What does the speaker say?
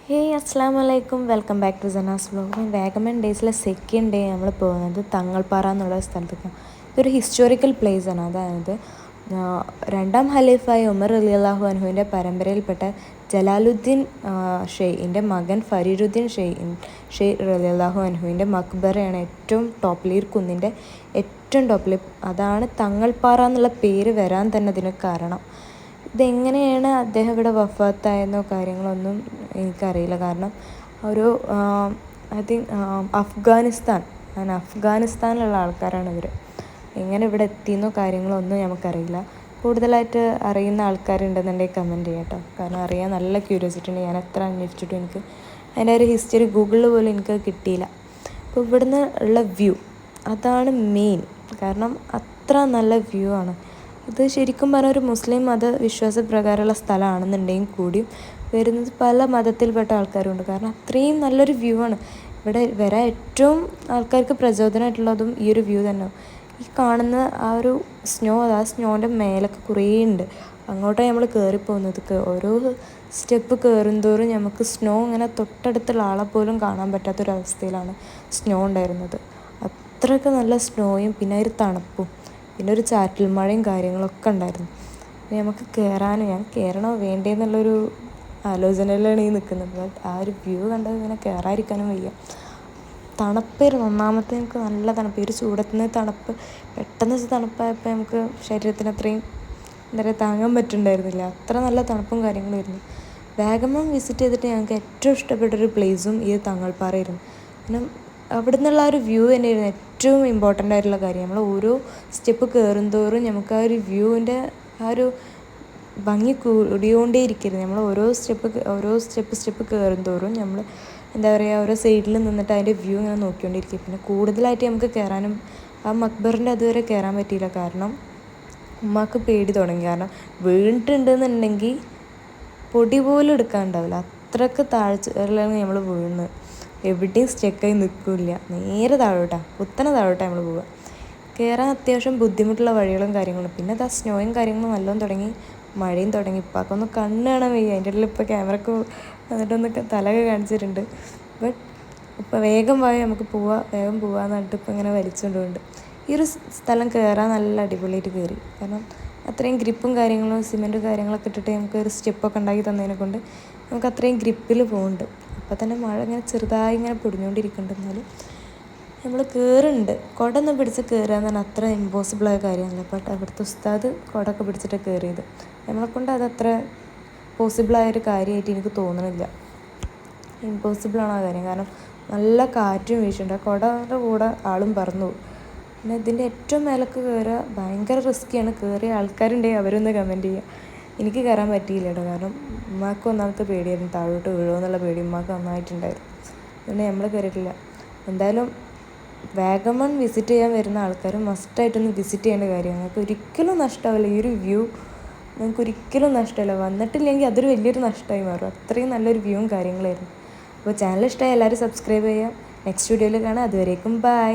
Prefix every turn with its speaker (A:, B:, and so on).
A: അസ്സാം വലൈക്കും, welcome back to Sana's vlog. Vagamon ഡേയ്സിലെ സെക്കൻഡ് ഡേ നമ്മൾ പോകുന്നത് തങ്ങൾപ്പാറ എന്നുള്ള സ്ഥലത്തേക്കാണ്. ഇതൊരു ഹിസ്റ്റോറിക്കൽ പ്ലേസ് ആണ്. അതായത് രണ്ടാം ഖലീഫായ ഉമർ റളിയല്ലാഹു അൻഹുവിൻ്റെ പരമ്പരയിൽപ്പെട്ട ജലാലുദ്ദീൻ ഷെയ്ഖിൻ്റെ മകൻ ഫരീദുദ്ദീൻ ഷെയ്ഖ് റളിയല്ലാഹു അൻഹുവിൻ്റെ മക്ബറയാണ് ഏറ്റവും ടോപ്പിൽ, ഈ കുന്നിൻ്റെ ഏറ്റവും ടോപ്പിൽ. അതാണ് തങ്ങൾപ്പാറ എന്നുള്ള പേര് വരാൻ തന്നെ അതിന് കാരണം. ഇതെങ്ങനെയാണ് അദ്ദേഹം ഇവിടെ വഫാത്തായെന്നോ കാര്യങ്ങളൊന്നും എനിക്കറിയില്ല. കാരണം ഒരു ഐ തിങ്ക് അഫ്ഗാനിസ്ഥാനിലുള്ള ആൾക്കാരാണ് ഇവർ. എങ്ങനെ ഇവിടെ എത്തിയെന്നോ കാര്യങ്ങളോ ഒന്നും നമുക്കറിയില്ല. കൂടുതലായിട്ട് അറിയുന്ന ആൾക്കാരുണ്ടെന്നുണ്ടെങ്കിൽ കമൻറ്റ് ചെയ്യാം കേട്ടോ. കാരണം അറിയാൻ നല്ല ക്യൂരിയോസിറ്റി ഉണ്ട്. ഞാൻ എത്ര അന്വേഷിച്ചിട്ടും എനിക്ക് അതിൻ്റെ ഒരു ഹിസ്റ്ററി ഗൂഗിളിൽ പോലും എനിക്ക് കിട്ടിയില്ല. അപ്പോൾ ഇവിടുന്ന് ഉള്ള വ്യൂ അതാണ് മെയിൻ. കാരണം അത്ര നല്ല വ്യൂ ആണ്. ഇത് ശരിക്കും പറഞ്ഞാൽ ഒരു മുസ്ലിം മതവിശ്വാസപ്രകാരമുള്ള സ്ഥലമാണെന്നുണ്ടെങ്കിൽ കൂടിയും വരുന്നത് പല മതത്തിൽപ്പെട്ട ആൾക്കാരുണ്ട്. കാരണം അത്രയും നല്ലൊരു വ്യൂ ആണ്. ഇവിടെ വരാൻ ഏറ്റവും ആൾക്കാർക്ക് പ്രചോദനമായിട്ടുള്ളതും ഈ ഒരു വ്യൂ തന്നെ. ഈ കാണുന്ന ആ ഒരു സ്നോ, ആ സ്നോൻ്റെ മേലൊക്കെ കുറേ ഉണ്ട്. അങ്ങോട്ടാണ് നമ്മൾ കയറിപ്പോകുന്നത്. ഓരോ സ്റ്റെപ്പ് കയറുന്തോറും നമുക്ക് സ്നോ ഇങ്ങനെ തൊട്ടടുത്തുള്ള ആളെ പോലും കാണാൻ പറ്റാത്തൊരവസ്ഥയിലാണ് സ്നോ ഉണ്ടായിരുന്നത്. അത്രയ്ക്ക് നല്ല സ്നോയും പിന്നെ ഒരു തണുപ്പും പിന്നെ ഒരു ചാറ്റൽ മഴയും കാര്യങ്ങളൊക്കെ ഉണ്ടായിരുന്നു. നമുക്ക് ഞാൻ കയറണോ വേണ്ടേ എന്നുള്ളൊരു ആലോചനയിലാണ് ഈ നിൽക്കുന്നത്. ബട്ട് ആ ഒരു വ്യൂ കണ്ടത് ഇങ്ങനെ കയറാതിരിക്കാനും വയ്യ. തണുപ്പായിരുന്നു ഒന്നാമത്തെ. നമുക്ക് നല്ല തണുപ്പ്. ഈ ഒരു ചൂടത്തുനിന്ന് തണുപ്പ് പെട്ടെന്ന് തണുപ്പായപ്പോൾ നമുക്ക് ശരീരത്തിന് അത്രയും എന്താ പറയുക താങ്ങാൻ പറ്റുന്നുണ്ടായിരുന്നില്ല. അത്ര നല്ല തണുപ്പും കാര്യങ്ങളായിരുന്നു. വാഗമൺ വിസിറ്റ് ചെയ്തിട്ട് ഞങ്ങൾക്ക് ഏറ്റവും ഇഷ്ടപ്പെട്ടൊരു പ്ലേസും ഈ തങ്ങൾപ്പാറയായിരുന്നു. കാരണം അവിടെ നിന്നുള്ള ആ ഒരു വ്യൂ തന്നെയായിരുന്നു ഏറ്റവും ഇമ്പോർട്ടൻ്റ് ആയിട്ടുള്ള കാര്യം. നമ്മൾ ഓരോ സ്റ്റെപ്പ് കയറുന്തോറും നമുക്ക് ആ ഒരു വ്യൂവിൻ്റെ ആ ഒരു ഭംഗി കൂടിയോണ്ടേ ഇരിക്കരുത്. നമ്മൾ ഓരോ സ്റ്റെപ്പ് കയറുന്തോറും നമ്മൾ എന്താ പറയുക ഓരോ സൈഡിൽ നിന്നിട്ട് അതിൻ്റെ വ്യൂ ഇങ്ങനെ നോക്കിക്കൊണ്ടിരിക്കും. പിന്നെ കൂടുതലായിട്ട് നമുക്ക് കയറാനും ആ മക്ബറിൻ്റെ അതുവരെ കയറാൻ പറ്റിയില്ല. കാരണം ഉമ്മാക്ക് പേടി തുടങ്ങി. കാരണം വീണിട്ടുണ്ടെന്നുണ്ടെങ്കിൽ പൊടി പോലും എടുക്കാനുണ്ടാവില്ല. അത്രയ്ക്ക് താഴ്ചയിലാണ് നമ്മൾ വീഴുന്നത്. എവിടെയും സ്റ്റെക്കായി നിൽക്കില്ല. നേരെ താഴോട്ടാണ്, കുത്തനെ താഴോട്ടാണ് നമ്മൾ പോവുക. കയറാൻ അത്യാവശ്യം ബുദ്ധിമുട്ടുള്ള വഴികളും കാര്യങ്ങളും. പിന്നെ അത് സ്നോയും കാര്യങ്ങളും നല്ലോണം തുടങ്ങി, മഴയും തുടങ്ങി. ഇപ്പം അതൊക്കെ ഒന്ന് കണ്ണ് കാണാൻ വയ്യ. അതിൻ്റെ ഇടയിൽ ഇപ്പോൾ ക്യാമറക്ക് വന്നിട്ടൊന്ന് തലയൊക്കെ കാണിച്ചിട്ടുണ്ട്. ബട്ട് ഇപ്പോൾ വേഗം നമുക്ക് വേഗം പോവാന്ന് പറഞ്ഞിട്ട് ഇപ്പോൾ ഇങ്ങനെ വലിച്ചുകൊണ്ടുണ്ട്. ഈ ഒരു സ്ഥലം കയറാൻ നല്ല അടിപൊളിയായിട്ട് കയറി. കാരണം അത്രയും ഗ്രിപ്പും കാര്യങ്ങളും സിമെൻറ്റും കാര്യങ്ങളൊക്കെ ഇട്ടിട്ട് നമുക്ക് ഒരു സ്റ്റെപ്പൊക്കെ ഉണ്ടാക്കി തന്നതിനെ കൊണ്ട് നമുക്ക് അത്രയും ഗ്രിപ്പിൽ പോകുന്നുണ്ട്. അപ്പോൾ തന്നെ മഴ ഇങ്ങനെ ചെറുതായി ഇങ്ങനെ പൊടിഞ്ഞുകൊണ്ടിരിക്കുന്നുണ്ട്. എന്നാലും നമ്മൾ കയറുന്നുണ്ട്. കുട ഒന്നും പിടിച്ച് കയറുക എന്ന് പറഞ്ഞാൽ അത്ര ഇമ്പോസിബിളായ കാര്യമല്ല. ബട്ട് അവിടുത്തെ ഉസ്താദ് കുടയൊക്കെ പിടിച്ചിട്ട് കയറിയത്. നമ്മളെക്കൊണ്ട് അതത്ര പോസിബിളായൊരു കാര്യമായിട്ട് എനിക്ക് തോന്നണില്ല. ഇമ്പോസിബിളാണ് ആ കാര്യം. കാരണം നല്ല കാറ്റും വീശുണ്ട്. ആ കുടയുടെ കൂടെ ആളും പറന്നു പോകും. പിന്നെ ഇതിൻ്റെ ഏറ്റവും മേലേക്ക് കയറുക ഭയങ്കര റിസ്ക്കിയാണ്. കയറിയ ആൾക്കാരുണ്ടെങ്കിൽ അവരൊന്ന് കമൻറ്റ് ചെയ്യുക. എനിക്ക് കയറാൻ പറ്റിയില്ല കേട്ടോ. കാരണം ഉമ്മാക്ക് ഒന്നാമത്തെ പേടിയായിരുന്നു, താഴോട്ട് വീഴുമോ എന്നുള്ള പേടി ഉമ്മാക്ക് നന്നായിട്ടുണ്ടായിരുന്നു. പിന്നെ നമ്മൾ കയറിയിട്ടില്ല. എന്തായാലും വാഗമൺ വിസിറ്റ് ചെയ്യാൻ വരുന്ന ആൾക്കാർ മസ്റ്റായിട്ടൊന്ന് വിസിറ്റ് ചെയ്യേണ്ട കാര്യമാണ്. നിങ്ങൾക്ക് ഒരിക്കലും നഷ്ടമാവില്ല. ഈ ഒരു വ്യൂ നിങ്ങൾക്ക് ഒരിക്കലും നഷ്ടമില്ല. വന്നിട്ടില്ലെങ്കിൽ അതൊരു വലിയൊരു നഷ്ടമായി മാറും. അത്രയും നല്ലൊരു വ്യൂവും കാര്യങ്ങളായിരുന്നു. അപ്പോൾ ചാനൽ ഇഷ്ടമായി എല്ലാവരും സബ്സ്ക്രൈബ് ചെയ്യുക. നെക്സ്റ്റ് വീഡിയോയിൽ കാണാം. അതുവരേക്കും ബൈ.